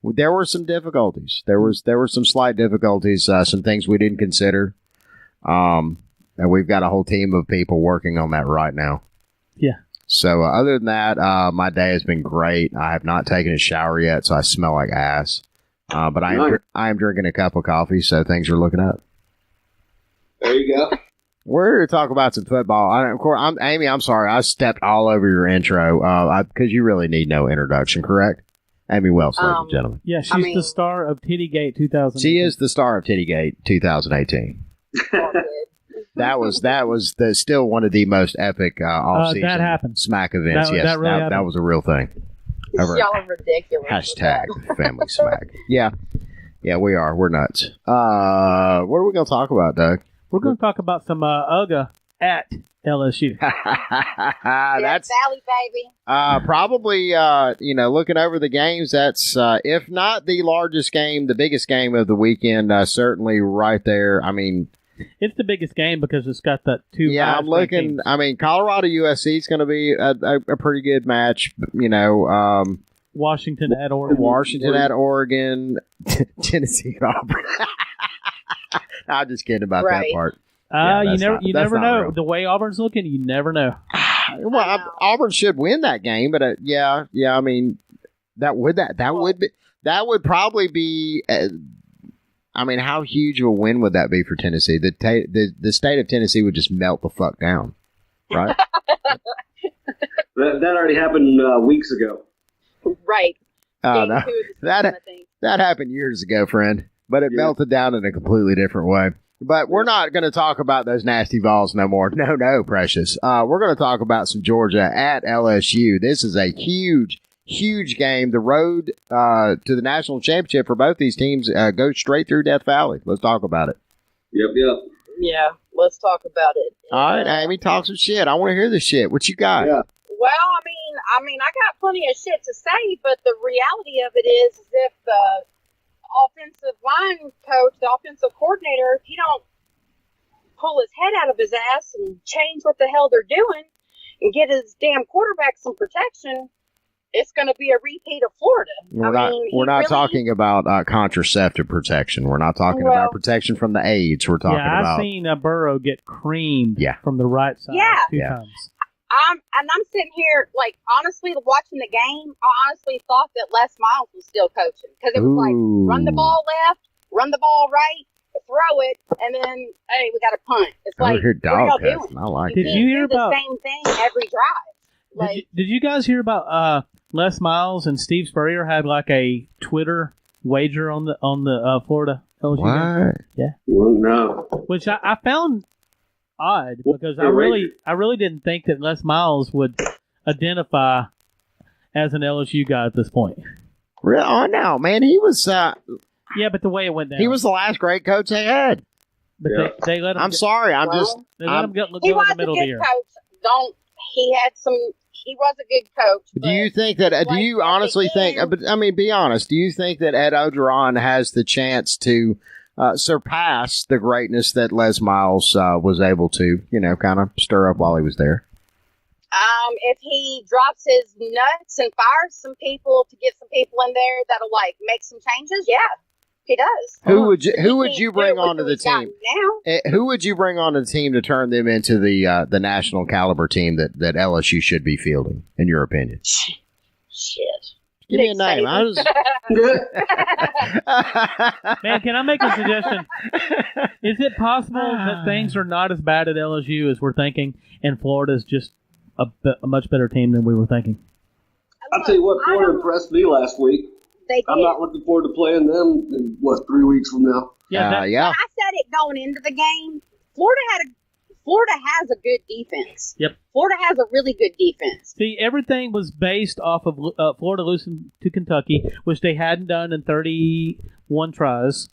there were some difficulties. There were some slight difficulties, some things we didn't consider. And we've got a whole team of people working on that right now. Yeah. So other than that, my day has been great. I have not taken a shower yet, so I smell like ass. But I am drinking a cup of coffee, so things are looking up. There you go. We're here to talk about some football. Amy, I'm sorry. I stepped all over your intro because you really need no introduction, correct? Amy Welch, ladies and gentlemen. Yeah, she's the star of Tittygate 2018. She is the star of Tittygate 2018. That was still one of the most epic off-season that happened. smack events. That really happened. That was a real thing. Y'all are ridiculous. Hashtag family smack. Yeah, we are. We're nuts. What are we going to talk about, Doug? We're going to talk about some UGA at LSU. That's Valley, baby. Probably, looking over the games, that's, if not the largest game, the biggest game of the weekend, certainly right there. I mean, it's the biggest game because it's got that two. Yeah, I'm looking. Teams. I mean, Colorado USC is going to be a pretty good match. Washington at Oregon. Tennessee at Auburn. I'm just kidding about that part. You never know. Real. The way Auburn's looking, you never know. Well, Auburn should win that game, but I mean, that would be That would probably be. I mean, how huge of a win would that be for Tennessee? The state of Tennessee would just melt the fuck down, right? That already happened weeks ago. Right. Oh no, that happened years ago, friend. But it melted down in a completely different way. But we're not going to talk about those nasty Vols no more. No, precious. We're going to talk about some Georgia at LSU. This is a huge game. The road to the national championship for both these teams goes straight through Death Valley. Let's talk about it. Yep. Yeah, let's talk about it. All right, Amy, talk some shit. I want to hear this shit. What you got? Yeah. Well, I mean, I got plenty of shit to say, but the reality of it is if the offensive line coach, the offensive coordinator, if he don't pull his head out of his ass and change what the hell they're doing and get his damn quarterback some protection, it's going to be a repeat of Florida. We're not talking about contraceptive protection. We're not talking about protection from the AIDS. We're talking about. I've seen Burrow get creamed from the right side two times. And I'm sitting here, like, honestly, watching the game, I honestly thought that Les Miles was still coaching. Because it was like, run the ball left, run the ball right, throw it, and then, hey, we got a punt. It's like, what are y'all doing? I like Did you hear about the same thing every drive? Like, did you guys hear about Les Miles and Steve Spurrier had like a Twitter wager on the Florida LSU game? What? Yeah. Well, no. Which I found odd because I really didn't think that Les Miles would identify as an LSU guy at this point. Really? Oh no, man, he was. Yeah, but the way it went down, he was the last great coach they had. But they let him. I'm sorry, They let him go in the middle of the year. Coach. He was a good coach. Do you think that? Do you honestly think? I mean, be honest. Do you think that Ed Ogeron has the chance to surpass the greatness that Les Miles was able to, kind of stir up while he was there? If he drops his nuts and fires some people to get some people in there that'll like make some changes, yeah, he does. Who would you bring onto the team? Who would you bring onto the team to turn them into the national caliber team that LSU should be fielding, in your opinion? Shit. Give me a name. Man, can I make a suggestion? Is it possible that things are not as bad at LSU as we're thinking, and Florida's just a much better team than we were thinking? I'll tell you what, Florida impressed me last week. I'm not looking forward to playing them in, 3 weeks from now? Yeah. I said it going into the game. Florida has a good defense. Yep. Florida has a really good defense. See, everything was based off of Florida losing to Kentucky, which they hadn't done in 31 tries.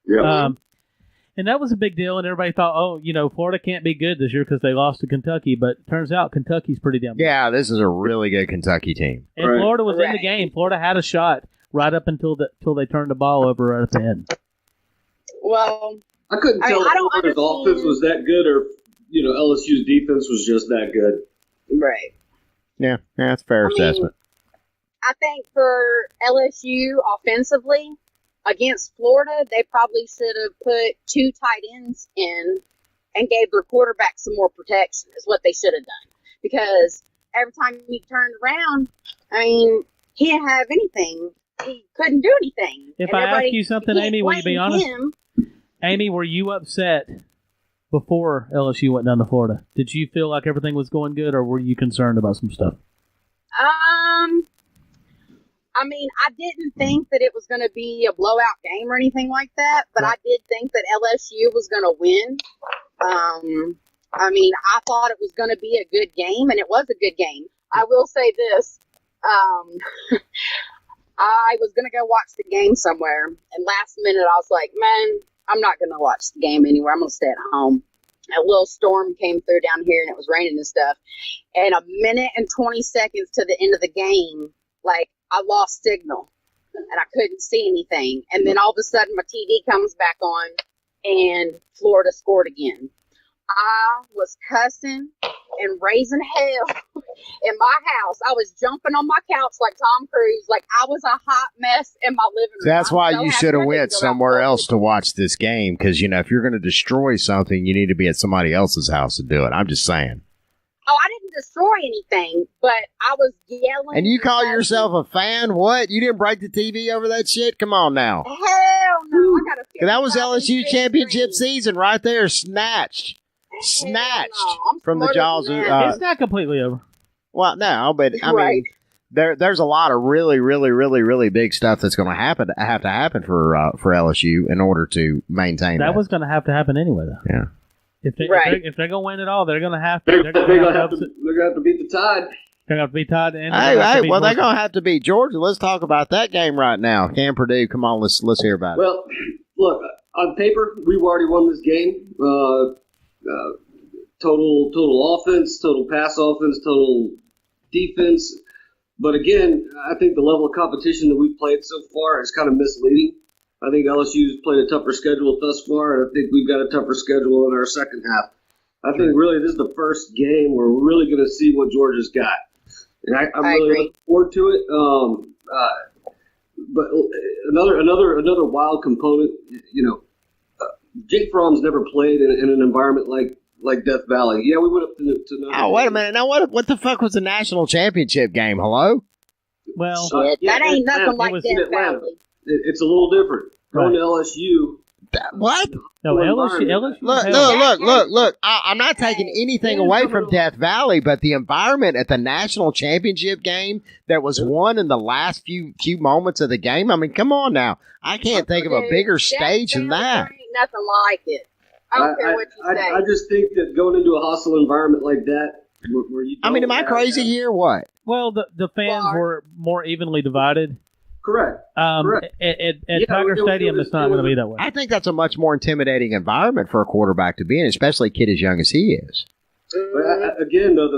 Yeah. And that was a big deal, and everybody thought, Florida can't be good this year because they lost to Kentucky, but it turns out Kentucky's pretty damn good. Yeah, this is a really good Kentucky team. And Florida was in the game. Florida had a shot right up until they turned the ball over right at the end. Well, I couldn't tell if Florida's offense was that good or, LSU's defense was just that good. Right. Yeah, that's a fair assessment. I think for LSU offensively, against Florida, they probably should have put 2 tight ends in and gave their quarterback some more protection is what they should have done. Because every time he turned around, he didn't have anything. He couldn't do anything. If I ask you something, Amy, will you be honest? Amy, were you upset before LSU went down to Florida? Did you feel like everything was going good, or were you concerned about some stuff? I didn't think that it was going to be a blowout game or anything like that, but I did think that LSU was going to win. I thought it was going to be a good game, and it was a good game. I will say this. I was going to go watch the game somewhere, and last minute I was like, man, I'm not going to watch the game anywhere. I'm going to stay at home. A little storm came through down here, and it was raining and stuff. And a minute and 20 seconds to the end of the game, I lost signal, and I couldn't see anything. And then all of a sudden, my TV comes back on, and Florida scored again. I was cussing and raising hell in my house. I was jumping on my couch like Tom Cruise. Like I was a hot mess in my living room. That's why you should have went somewhere else to watch this game, because, if you're going to destroy something, you need to be at somebody else's house to do it. I'm just saying. Oh, I didn't didn't destroy anything, but I was yelling. And you call yourself a fan? What? You didn't break the TV over that shit? Come on now. Hell no! I got a. 'Cause that was LSU championship season right there, snatched from the jaws of. It's not completely over. Well, no, but I mean, there's a lot of really, really, really, really big stuff that's going to have to happen for LSU in order to maintain that. That was going to happen anyway, though. Yeah. If they're going to win it all, they're going to have to. They're going to have to beat the Tide. They're going to have to beat Tide. And they're going to have to beat Georgia. Let's talk about that game right now. Cam Perdue, come on, let's hear about it. Well, look, on paper, we've already won this game. Total offense, total pass offense, total defense. But again, I think the level of competition that we've played so far is kind of misleading. I think LSU's played a tougher schedule thus far, and I think we've got a tougher schedule in our second half. I think really this is the first game where we're really going to see what Georgia's got. And I'm really looking forward to it. But another wild component, Jake Fromm's never played in an environment like Death Valley. Yeah, we went up to oh, wait a minute. Now, what the fuck was the national championship game? Hello? Well, that ain't nothing like Death Valley. It's a little different. Going to LSU. What? No, LSU. Look. I'm not taking anything away from Death Valley, but the environment at the national championship game that was won in the last few moments of the game. I mean, come on now. I can't think of a bigger stage than that. Ain't nothing like it. I don't care what you say. I just think that going into a hostile environment like that, where you am I crazy here? What? Well, the fans were more evenly divided. Correct. At Taggart Stadium, it's not going to be that way. I think that's a much more intimidating environment for a quarterback to be in, especially a kid as young as he is. But again, though,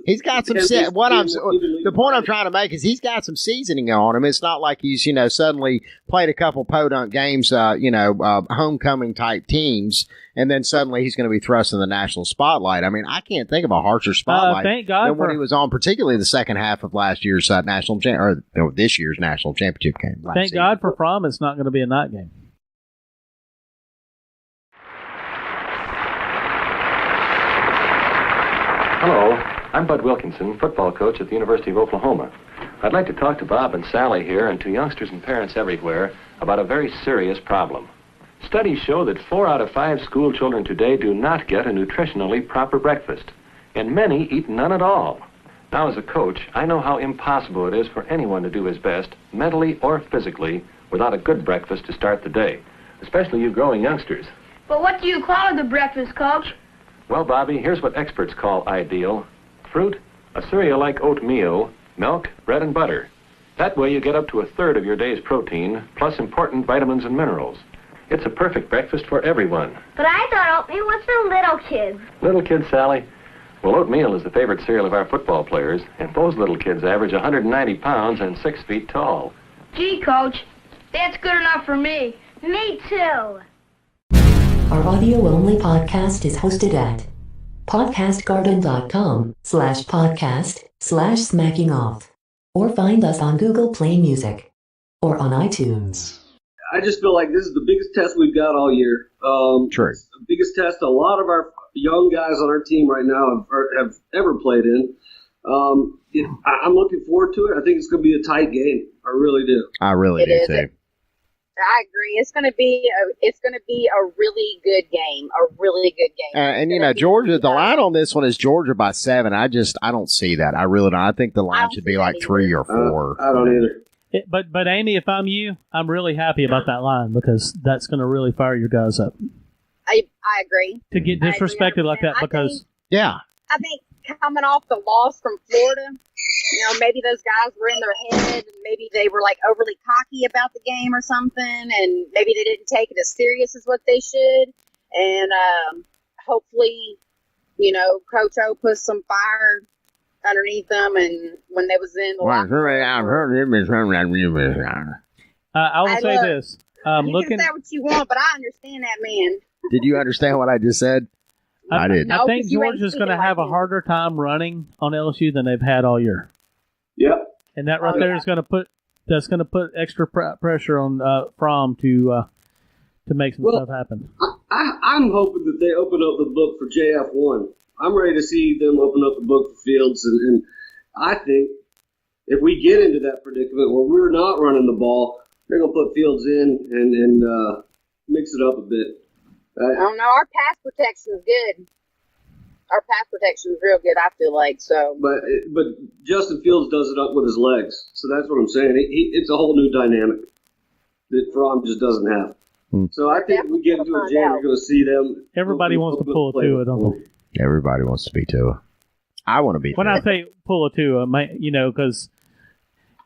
he's got some. The point I'm trying to make is he's got some seasoning on him. It's not like he's suddenly played a couple podunk games, homecoming type teams, and then suddenly he's going to be thrust in the national spotlight. I mean, I can't think of a harsher spotlight than when he was on, particularly the second half of last year's this year's national championship game. Thank God for Fromm, it's not going to be a night game. Hello, I'm Bud Wilkinson, football coach at the University of Oklahoma. I'd like to talk to Bob and Sally here and to youngsters and parents everywhere about a very serious problem. Studies show that 4 out of 5 school children today do not get a nutritionally proper breakfast, and many eat none at all. Now, as a coach, I know how impossible it is for anyone to do his best, mentally or physically, without a good breakfast to start the day, especially you growing youngsters. But what do you call the breakfast, Coach? Well, Bobby, here's what experts call ideal. Fruit, a cereal like oatmeal, milk, bread, and butter. That way you get up to 1/3 of your day's protein, plus important vitamins and minerals. It's a perfect breakfast for everyone. But I thought oatmeal was for little kids. Little kids, Sally? Well, oatmeal is the favorite cereal of our football players, and those little kids average 190 pounds and 6 feet tall. Gee, Coach, that's good enough for me. Me too. Our audio-only podcast is hosted at podcastgarden.com/podcast/smackingoff. Or find us on Google Play Music or on iTunes. I just feel like this is the biggest test we've got all year. True. It's the biggest test a lot of our young guys on our team right now have ever played in. I'm looking forward to it. I think it's going to be a tight game. I really do. I really do too. I agree. It's going to be a really good game. A really good game. And Georgia, the line on this one is Georgia by 7. I don't see that. I really don't. I think the line should be like 3 or 4. I don't either. But Amy, if I'm you, I'm really happy about that line because that's going to really fire your guys up. I agree. To get disrespected like that because I think coming off the loss from Florida, maybe those guys were in their head and maybe they were like overly cocky about the game or something, and maybe they didn't take it as serious as what they should. And hopefully, Coach O put some fire underneath them, and when they was in the I will say this. You can say what you want, but I understand that, man. Did you understand what I just said? I did. I think Georgia's going to have a harder time running on LSU than they've had all year. Yep. And that right there is going to put extra pressure on Fromm to make some stuff happen. I'm hoping that they open up the book for JF1 I'm ready to see them open up the book for Fields, and I think if we get into that predicament where we're not running the ball, they're going to put Fields in and mix it up a bit. I don't know. Our pass protection is good. Our pass protection is real good, I feel like. So, But Justin Fields does it up with his legs. So that's what I'm saying. It's a whole new dynamic that Fromm just doesn't have. So I think if we get into a jam, you're going to see them. Everybody wants to pull a Tua, don't they? Everybody wants to be Tua. I want to be When Tua. I say pull a Tua, because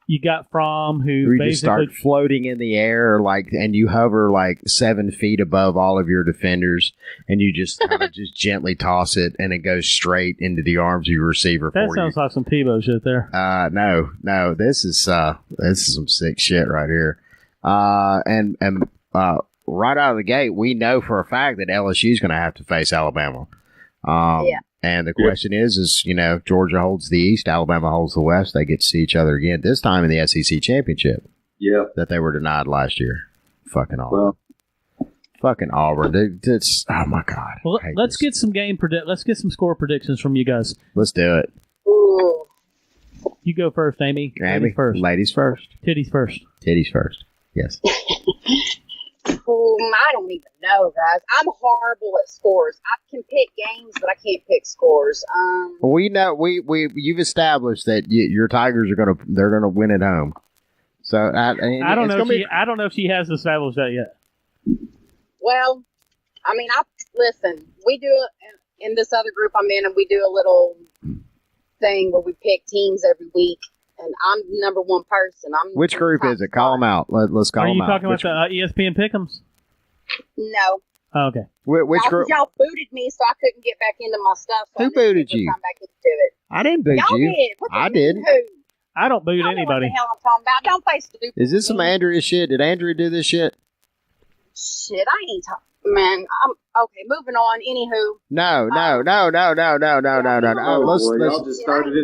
you got Fromm who You basically just start floating in the air, and you hover 7 feet above all of your defenders, and you just kind of just gently toss it, and it goes straight into the arms of your receiver. That sounds like some Tebow shit there. No, this is some sick shit right here. And right out of the gate, we know for a fact that LSU is going to have to face Alabama. And the question is, Georgia holds the East, Alabama holds the West. They get to see each other again, this time in the SEC Championship. Yeah. That they were denied last year. Fucking Auburn. Fucking Auburn. It's, oh, my God. Well, let's get some let's get some score predictions from you guys. Let's do it. Ooh. You go first, Amy. Amy first. Ladies first. Titties first. Titties first. Yes. I don't even know, guys. I'm horrible at scores. I can pick games, but I can't pick scores. Well, we know you've established that your Tigers they're gonna win at home. So I don't know if she has established that yet. Well, listen. We do it in this other group I'm in, and we do a little thing where we pick teams every week. And I'm the number one person. Which group is it? Call them out. Let's call them out. Are you talking about the ESPN Pick'ems? No. Oh, okay. Which group? Y'all booted me, so I couldn't get back into my stuff. So Who booted you? Come back into it. I didn't boot y'all you. Did. I did. Who? I don't boot Y'all anybody. Know what the hell I'm talking about? Don't play stupid. Is this some Andrea shit? Did Andrea do this shit? Shit, I ain't talking. Man, I'm okay. Moving on. Anywho. No. Let's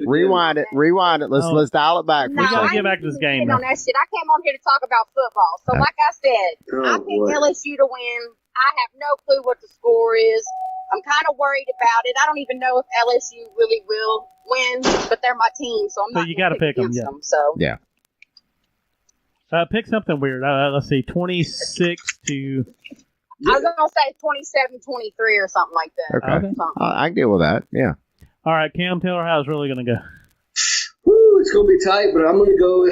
rewind it. Let's dial it back. No, we gotta get back to this game. On that shit. I came on here to talk about football. So, like I said, I picked LSU to win. I have no clue what the score is. I'm kind of worried about it. I don't even know if LSU really will win, but they're my team, so I'm not. So you got to pick them. Yeah. So yeah. Pick something weird. Let's see, 26 to. I was going to say 27-23 or something like that. Okay. I can deal with that. Yeah. All right, Cam, tell her how it's really going to go. Woo, it's going to be tight, but I'm going to go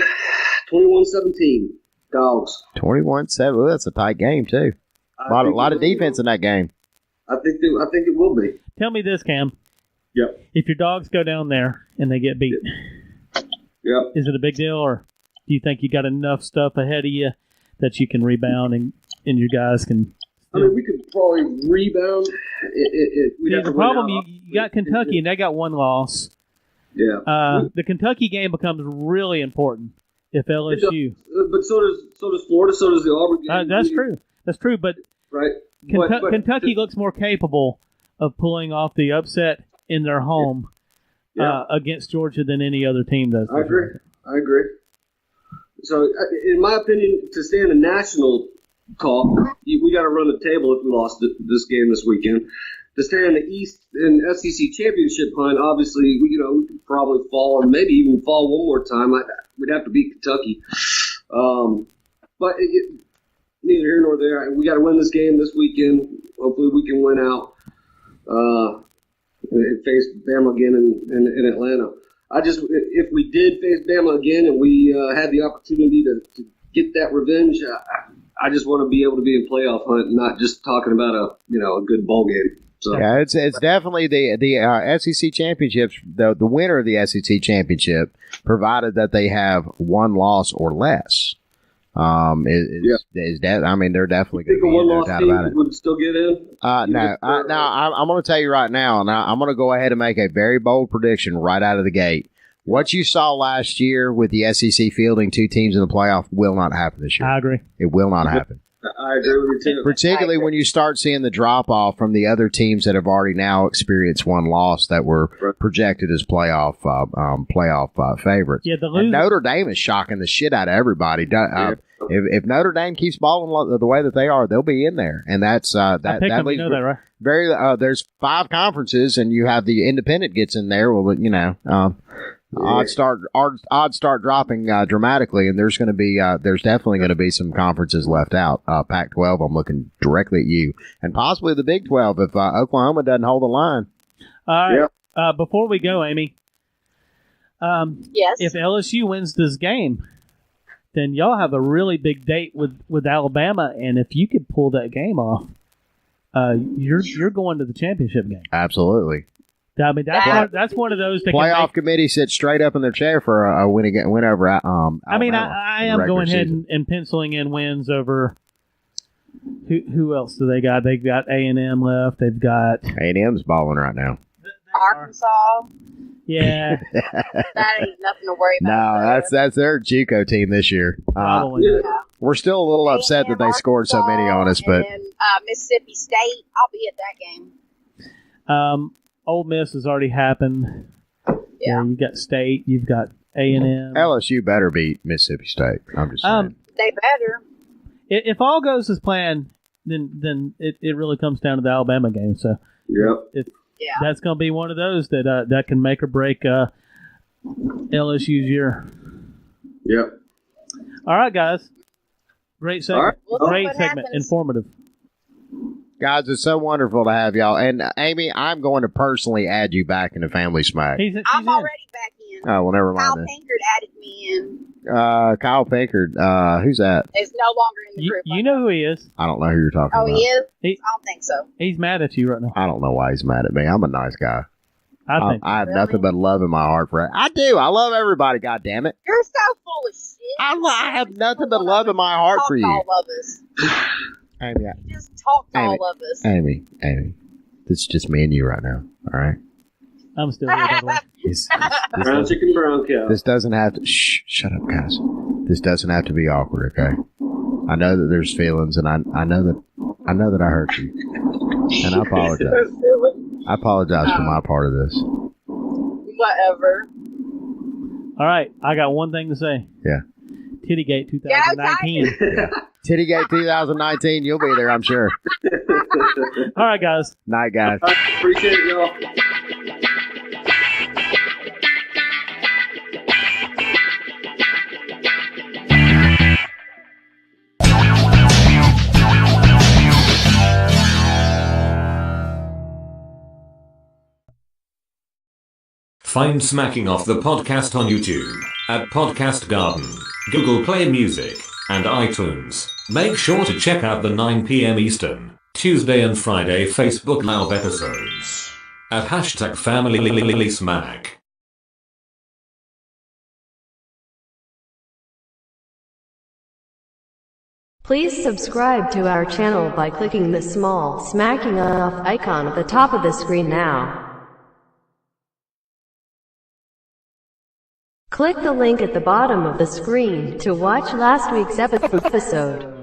21-17. Dogs. 21-7. That's a tight game, too. A lot of defense in that game. I think it will be. Tell me this, Cam. Yep. If your dogs go down there and they get beat, yep. Is it a big deal, or do you think you got enough stuff ahead of you that you can rebound and your guys can? We could probably rebound. The problem, you got Kentucky, and they got one loss. Yeah. The Kentucky game becomes really important if LSU. But so does Florida. So does the Auburn game. That's true. But right. Kentucky looks more capable of pulling off the upset in their home against Georgia than any other team does. I agree. So, in my opinion, to stay in the national talk, we got to run the table if we lost this game this weekend. To stay in the East and SEC championship hunt, obviously, we could probably fall, and maybe even fall one more time. We'd have to beat Kentucky. But neither here nor there. We got to win this game this weekend. Hopefully, we can win out and face Bama again in Atlanta. If we did face Bama again and we had the opportunity to get that revenge, I just want to be able to be in playoff hunt, and not just talking about a good bowl game. So. Yeah, it's definitely the SEC championships. The winner of the SEC championship, provided that they have one loss or less, is that? I mean, they're definitely going to be in, no doubt about it. Would still get in? No. I'm going to tell you right now, and I'm going to go ahead and make a very bold prediction right out of the gate. What you saw last year with the SEC fielding two teams in the playoff will not happen this year. I agree. It will not happen. I agree with you too. Particularly when you start seeing the drop off from the other teams that have already now experienced one loss that were projected as playoff favorites. Yeah, and Notre Dame is shocking the shit out of everybody. If Notre Dame keeps balling the way that they are, they'll be in there, and that's I picked them, you know that, right? Very. There's 5 conferences, and you have the independent gets in there. Well, you know, odds start dropping dramatically, and there's definitely going to be some conferences left out. Pac-12, I'm looking directly at you, and possibly the Big 12 if Oklahoma doesn't hold the line. All right. Yep. Before we go, Amy. Yes. If LSU wins this game, then y'all have a really big date with Alabama, and if you could pull that game off, you're going to the championship game. Absolutely. I mean, that's one of those that playoff committee sits straight up in their chair for a win over. I mean, I am going ahead and penciling in wins over. Who else do they got? They've got A&M left. They've got A&M's balling right now. Arkansas. Yeah. That ain't nothing to worry about. No, that's their JUCO team this year. We're still a little upset that they scored so many on us, but Mississippi State, I'll be at that game. Ole Miss has already happened. Yeah. You got State. You've got A&M. LSU better beat Mississippi State. I'm just saying. They better. If all goes as planned, then it really comes down to the Alabama game. So that's going to be one of those that can make or break LSU's year. Yep. All right, guys. Great segment. Right. Great segment. Informative. Guys, it's so wonderful to have y'all. And Amy, I'm going to personally add you back into Family Smack. I'm already back in. Oh, well, never mind. Kyle then. Pinkard added me in. Kyle Pinkard. Who's that? Is no longer in the group. You know who he is. I don't know who you're talking about. Oh, he is? I don't think so. He's mad at you right now. I don't know why he's mad at me. I'm a nice guy. I have nothing but love in my heart for it. I do. I love everybody, God damn it. You're so full of shit. I have nothing but love in my heart for you. All of us. Amy, you just talk to all of us. Amy, this is just me and you right now. All right. I'm still here, by the way. Brown chicken, brown cow. This doesn't have to. Shut up, guys. This doesn't have to be awkward, okay? I know that there's feelings, and I know that I hurt you, and I apologize. I apologize for my part of this. Whatever. All right, I got one thing to say. Yeah. Tittygate 2019. Yeah. Tittygate 2019. You'll be there, I'm sure. All right, guys. Night, guys. Appreciate it, y'all. Find Smacking Off the podcast on YouTube, at Podcast Garden, Google Play Music, and iTunes. Make sure to check out the 9 p.m. Eastern, Tuesday and Friday Facebook Live episodes at #FamilySmack. Please subscribe to our channel by clicking the small Smacking Off icon at the top of the screen now. Click the link at the bottom of the screen to watch last week's episode.